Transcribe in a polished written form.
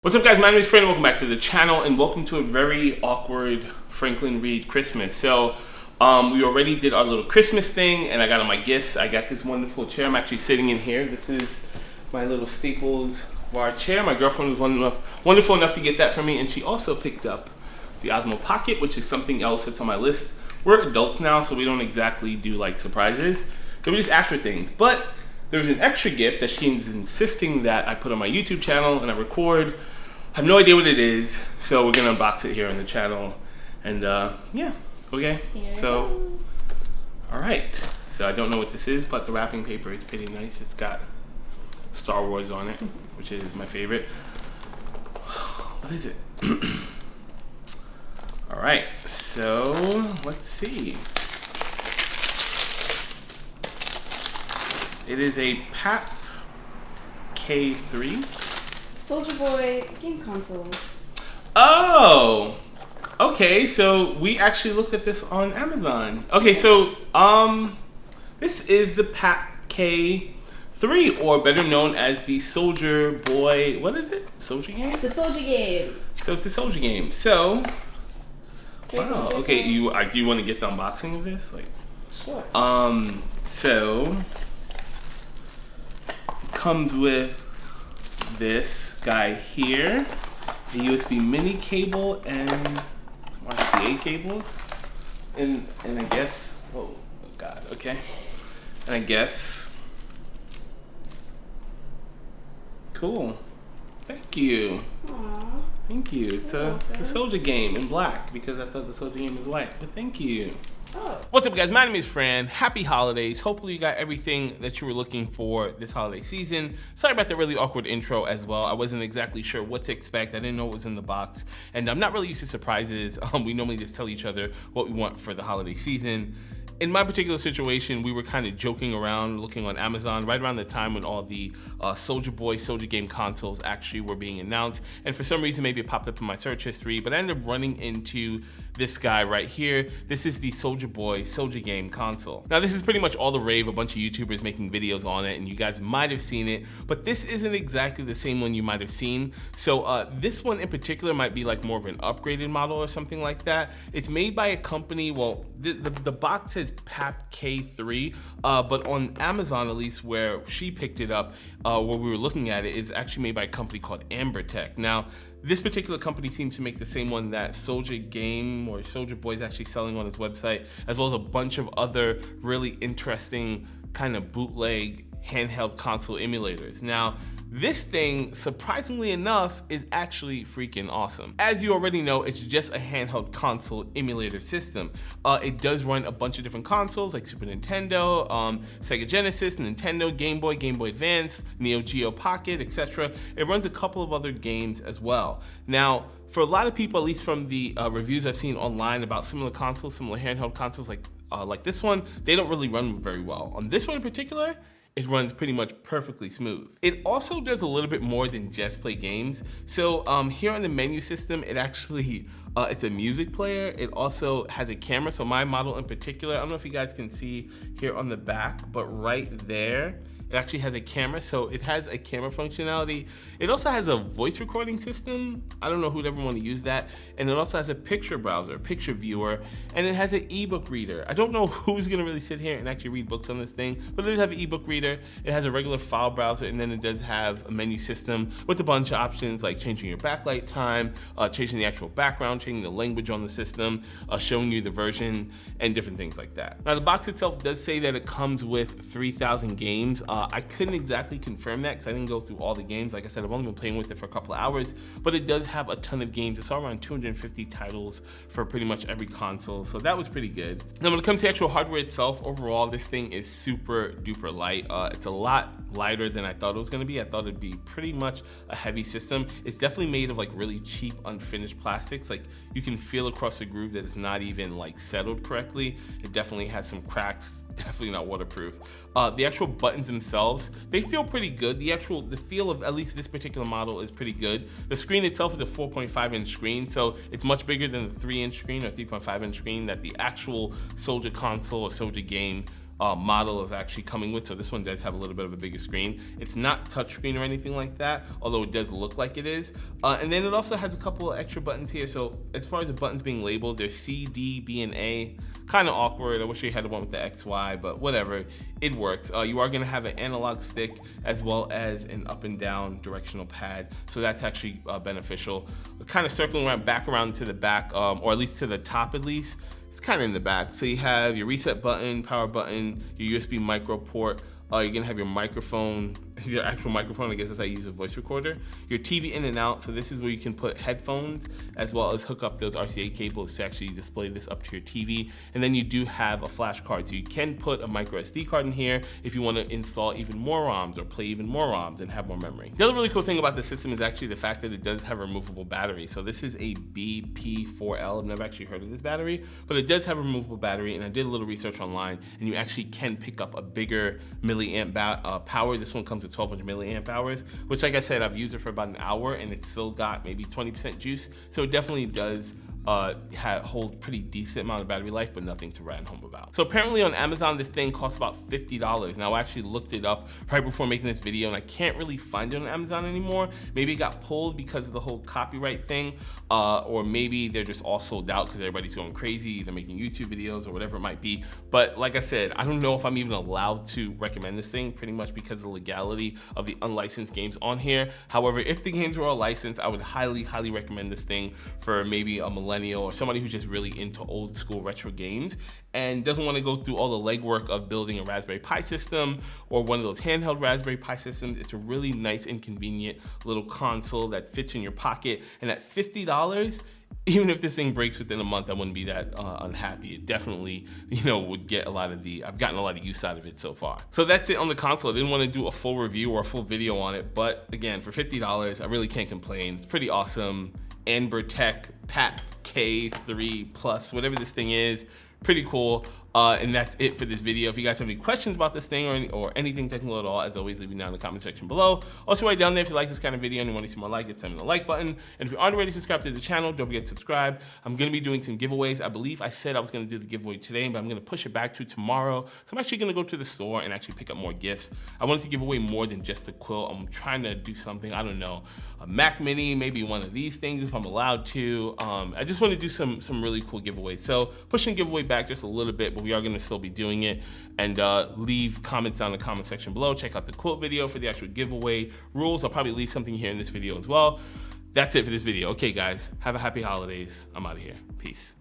What's up, guys? My name is Fran. Welcome back to the channel, and welcome to a very awkward Franklin Reed Christmas. So, we already did our little Christmas thing, and I got all my gifts. I got this wonderful chair. I'm actually sitting in here. This is my little Staples bar chair. My girlfriend was wonderful enough to get that for me, and she also picked up the Osmo Pocket, which is something else that's on my list. We're adults now, so we don't exactly do like surprises. So we just ask for things, but there's an extra gift that she's insisting that I put on my YouTube channel and I record. I have no idea what it is, so we're gonna unbox it here on the channel. And yeah, okay. So, all right. So I don't know what this is, but the wrapping paper is pretty nice. It's got Star Wars on it, which is my favorite. What is it? All right. So let's see. It is a PAP K3. Soulja Boy game console. Oh, okay. So we actually looked at this on Amazon. Okay, so this is the PAP K3, or better known as the Soulja Boy. What is it? SouljaGame? The SouljaGame. So it's a SouljaGame. So Draco, wow. Draco. Okay, do you want to get the unboxing of this? Like, Sure. So comes with this guy here, a USB mini cable and some RCA cables, and I guess, oh god, okay, and I guess, cool, thank you. Aww. Thank you. It's a SouljaGame in black because I thought the SouljaGame was white, but thank you. Oh. What's up, guys? My name is Fran. Happy holidays. Hopefully you got everything that you were looking for this holiday season. Sorry about the really awkward intro as well. I wasn't exactly sure what to expect. I didn't know what was in the box, and I'm not really used to surprises. We normally just tell each other what we want for the holiday season. In my particular situation, we were kind of joking around, looking on Amazon right around the time when all the Soulja Boy, SouljaGame consoles actually were being announced. And for some reason, maybe it popped up in my search history, but I ended up running into this guy right here. This is the Soulja Boy, SouljaGame console. Now, this is pretty much all the rave, a bunch of YouTubers making videos on it, and you guys might have seen it, but this isn't exactly the same one you might have seen. So this one in particular might be like more of an upgraded model or something like that. It's made by a company, well, the box says PAP K3, but on Amazon, at least where she picked it up, where we were looking at it, is actually made by a company called Ambertech. Now, this particular company seems to make the same one that SouljaGame or Soulja Boy is actually selling on his website, as well as a bunch of other really interesting kind of bootleg handheld console emulators. Now, this thing, surprisingly enough, is actually freaking awesome. As you already know, it's just a handheld console emulator system. It does run a bunch of different consoles like Super Nintendo, Sega Genesis, Nintendo, Game Boy Advance, Neo Geo Pocket, etc. It runs a couple of other games as well. Now, for a lot of people, at least from the reviews I've seen online about similar consoles, similar handheld consoles like this one, they don't really run very well. On this one in particular, it runs pretty much perfectly smooth. It also does a little bit more than just play games. So here on the menu system, it actually, it's a music player. It also has a camera. So my model in particular, I don't know if you guys can see here on the back, but right there, it actually has a camera, so it has a camera functionality. It also has a voice recording system. I don't know who'd ever want to use that. And it also has a picture browser, picture viewer, and it has an ebook reader. I don't know who's gonna really sit here and actually read books on this thing, but it does have an ebook reader. It has a regular file browser, and then it does have a menu system with a bunch of options like changing your backlight time, changing the actual background, changing the language on the system, showing you the version, and different things like that. Now, the box itself does say that it comes with 3,000 games. I couldn't exactly confirm that because I didn't go through all the games. Like I said, I've only been playing with it for a couple of hours, but it does have a ton of games. It's all around 250 titles for pretty much every console, so that was pretty good. Now, when it comes to the actual hardware itself, overall, this thing is super duper light. It's a lot lighter than I thought it was gonna be. I thought it'd be pretty much a heavy system. It's definitely made of like really cheap, unfinished plastics. Like you can feel across the groove that it's not even like settled correctly. It definitely has some cracks, definitely not waterproof. The actual buttons themselves, they feel pretty good. The feel of at least this particular model is pretty good. The screen itself is a 4.5-inch screen, so it's much bigger than the 3-inch screen or 3.5-inch screen that the actual Soulja console or SouljaGame model is actually coming with. So this one does have a little bit of a bigger screen. It's not touchscreen or anything like that, although it does look like it is. And then it also has a couple of extra buttons here. So as far as the buttons being labeled, there's C, D, B, and A. Kind of awkward. I wish you had the one with the X, Y, but whatever, it works. You are going to have an analog stick as well as an up and down directional pad, so that's actually beneficial. Kind of circling around back around to the back, or at least to the top at least. It's kind of in the back. So you have your reset button, power button, your USB micro port. You're gonna have your microphone, your actual microphone, I guess that's how you use a voice recorder. Your TV in and out, so this is where you can put headphones as well as hook up those RCA cables to actually display this up to your TV. And then you do have a flash card, so you can put a micro SD card in here if you wanna install even more ROMs or play even more ROMs and have more memory. The other really cool thing about the system is actually the fact that it does have a removable battery. So this is a BP4L, I've never actually heard of this battery, but it does have a removable battery, and I did a little research online, and you actually can pick up a bigger milliamp power. This one comes with 1200 milliamp hours, which, like I said, I've used it for about an hour and it's still got maybe 20% juice. So it definitely does hold pretty decent amount of battery life, but nothing to write home about. So apparently on Amazon, this thing costs about $50. Now I actually looked it up right before making this video, and I can't really find it on Amazon anymore. Maybe it got pulled because of the whole copyright thing, or maybe they're just all sold out because everybody's going crazy, either making YouTube videos or whatever it might be. But like I said, I don't know if I'm even allowed to recommend this thing, pretty much because of the legality of the unlicensed games on here. However, if the games were all licensed, I would highly recommend this thing for maybe a millennial or somebody who's just really into old school retro games and doesn't want to go through all the legwork of building a Raspberry Pi system or one of those handheld Raspberry Pi systems. It's a really nice and convenient little console that fits in your pocket, and at $50, even if this thing breaks within a month, I wouldn't be that unhappy. It definitely, would get I've gotten a lot of use out of it so far. So that's it on the console. I didn't want to do a full review or a full video on it, but again, for $50, I really can't complain. It's pretty awesome. Amber Tech PAP K3 Plus, whatever this thing is, pretty cool. And that's it for this video. If you guys have any questions about this thing or anything technical at all, as always, leave me down in the comment section below. Also, right down there, if you like this kind of video and you want to see more like it, send me the like button. And if you aren't already subscribed to the channel, don't forget to subscribe. I'm going to be doing some giveaways. I believe I said I was going to do the giveaway today, but I'm going to push it back to tomorrow. So I'm actually going to go to the store and actually pick up more gifts. I wanted to give away more than just the quilt. I'm trying to do something, I don't know, a Mac Mini, maybe one of these things if I'm allowed to. I just want to do some really cool giveaways. So pushing giveaway back just a little bit, but we are going to still be doing it. And leave comments down in the comment section below. Check out the quilt video for the actual giveaway rules. I'll probably leave something here in this video as well. That's it for this video. Okay, guys, have a happy holidays. I'm out of here. Peace.